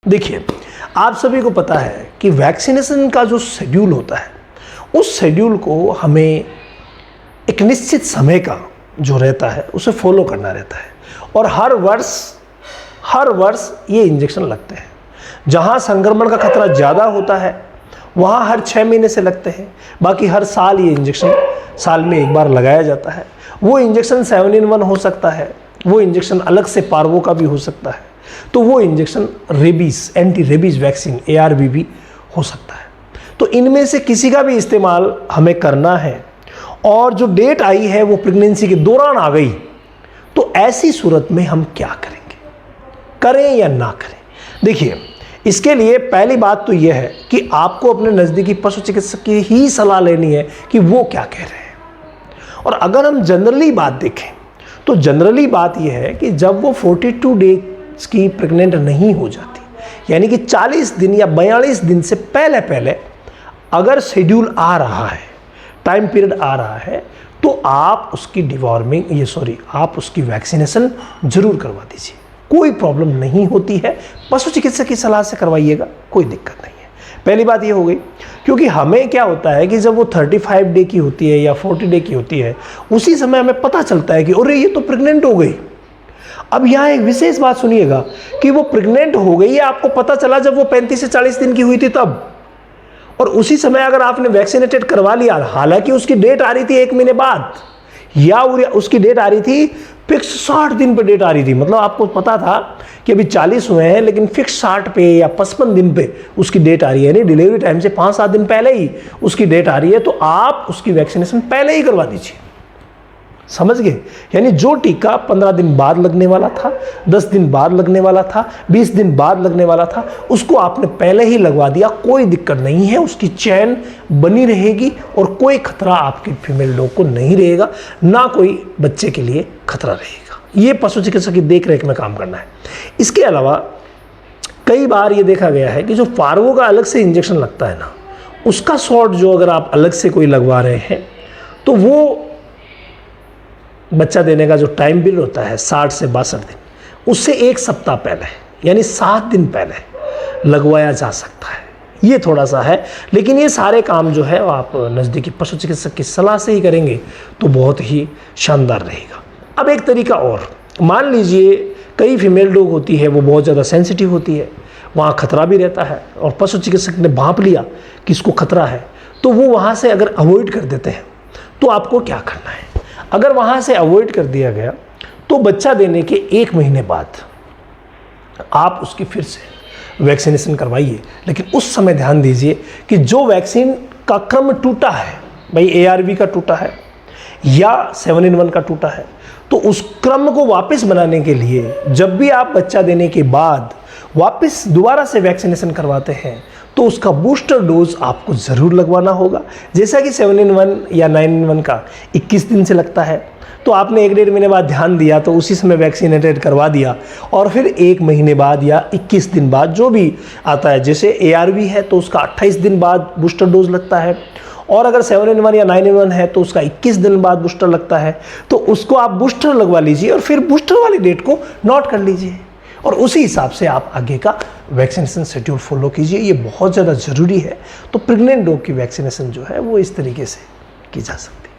देखिए, आप सभी को पता है कि वैक्सीनेशन का जो शेड्यूल होता है, उस शेड्यूल को हमें एक निश्चित समय का जो रहता है उसे फॉलो करना रहता है। और हर वर्ष ये इंजेक्शन लगते हैं। जहाँ संक्रमण का खतरा ज़्यादा होता है वहाँ हर 6 महीने से लगते हैं, बाकी हर साल ये इंजेक्शन साल में एक बार लगाया जाता है। वो इंजेक्शन 7 in 1 हो सकता है, वो इंजेक्शन अलग से पार्वो का भी हो सकता है, तो वो injection rabies anti rabies vaccine ARV भी हो सकता है। तो इनमें से किसी का भी इस्तेमाल हमें करना है और जो डेट आई है वो प्रेगनेंसी के दौरान आ गई, तो ऐसी सूरत में हम क्या करेंगे, करें या ना करें। देखिए, इसके लिए पहली बात तो यह है कि आपको अपने नज़दीकी पशु चिकित्सक की ही सलाह लेनी है कि वो क्या कह रहे हैं। और अगर हम जनरली बात देखें तो जनरली बात यह है कि जब वो 42 डेज की प्रेग्नेंट नहीं हो जाती, यानी कि 40 दिन या 42 दिन से पहले अगर शेड्यूल आ रहा है, टाइम पीरियड आ रहा है, तो आप उसकी वैक्सीनेशन जरूर करवा दीजिए। कोई प्रॉब्लम नहीं होती है, पशु चिकित्सक की सलाह से करवाइएगा, कोई दिक्कत नहीं है। पहली बात ये हो गई, क्योंकि हमें क्या होता है कि जब वो 35 डे की होती है या 40 डे की होती है, उसी समय हमें पता चलता है कि अरे ये तो प्रेग्नेंट हो गई। अब यहाँ एक विशेष बात सुनिएगा कि वो प्रेग्नेंट हो गई है, आपको पता चला जब वो 35 से 40 दिन की हुई थी तब, और उसी समय अगर आपने वैक्सीनेटेड करवा लिया, हालांकि उसकी डेट आ रही थी 1 महीने बाद, या उसकी डेट आ रही थी फिक्स 60 दिन पे डेट आ रही थी, मतलब आपको पता था कि अभी 40 हुए हैं लेकिन फिक्स 60 पे या 55 दिन पे उसकी डेट आ रही है, यानी डिलीवरी टाइम से 5-7 दिन पहले ही उसकी डेट आ रही है, तो आप उसकी वैक्सीनेशन पहले ही करवा दीजिए। समझ गए? यानी जो टीका 15 दिन बाद लगने वाला था, 10 दिन बाद लगने वाला था, 20 दिन बाद लगने वाला था, उसको आपने पहले ही लगवा दिया, कोई दिक्कत नहीं है, उसकी चैन बनी रहेगी और कोई खतरा आपके फीमेल डॉग को नहीं रहेगा, ना कोई बच्चे के लिए खतरा रहेगा। ये पशु चिकित्सक की देख रेख में काम करना है। इसके अलावा कई बार ये देखा गया है कि जो पार्वो का अलग से इंजेक्शन लगता है ना, उसका शॉट जो अगर आप अलग से कोई लगवा रहे हैं, तो वो बच्चा देने का जो टाइम पीरियड होता है 60 से 62 दिन, उससे 1 सप्ताह पहले यानी 7 दिन पहले लगवाया जा सकता है। ये थोड़ा सा है, लेकिन ये सारे काम जो है आप नज़दीकी पशु चिकित्सक की सलाह से ही करेंगे तो बहुत ही शानदार रहेगा। अब एक तरीका और, मान लीजिए कई फीमेल डॉग होती है वो बहुत ज़्यादा सेंसिटिव होती है, वहाँ खतरा भी रहता है और पशु चिकित्सक ने भांप लिया कि इसको खतरा है, तो वो वहाँ से अगर अवॉइड कर देते हैं तो आपको क्या करना है। अगर वहाँ से अवॉइड कर दिया गया तो बच्चा देने के 1 महीने बाद आप उसकी फिर से वैक्सीनेशन करवाइए, लेकिन उस समय ध्यान दीजिए कि जो वैक्सीन का क्रम टूटा है, भाई ARV का टूटा है या 7 in 1 का टूटा है, तो उस क्रम को वापस बनाने के लिए जब भी आप बच्चा देने के बाद वापस दोबारा से वैक्सीनेशन करवाते हैं तो उसका बूस्टर डोज आपको ज़रूर लगवाना होगा। जैसा कि 7 in 1 या 9 in 1 का 21 दिन से लगता है, तो आपने 1-1.5 महीने बाद ध्यान दिया तो उसी समय वैक्सीनेटेड करवा दिया, और फिर 1 महीने बाद या 21 दिन बाद जो भी आता है, जैसे ARV है तो उसका 28 दिन बाद बूस्टर डोज लगता है, और अगर 7 in 1 या 9 in 1 है तो उसका 21 दिन बाद बूस्टर लगता है, तो उसको आप बूस्टर लगवा लीजिए और फिर बूस्टर वाली डेट को नोट कर लीजिए और उसी हिसाब से आप आगे का वैक्सीनेशन शेड्यूल फॉलो कीजिए। ये बहुत ज़्यादा ज़रूरी है। तो प्रेग्नेंट डॉग की वैक्सीनेशन जो है वो इस तरीके से की जा सकती है।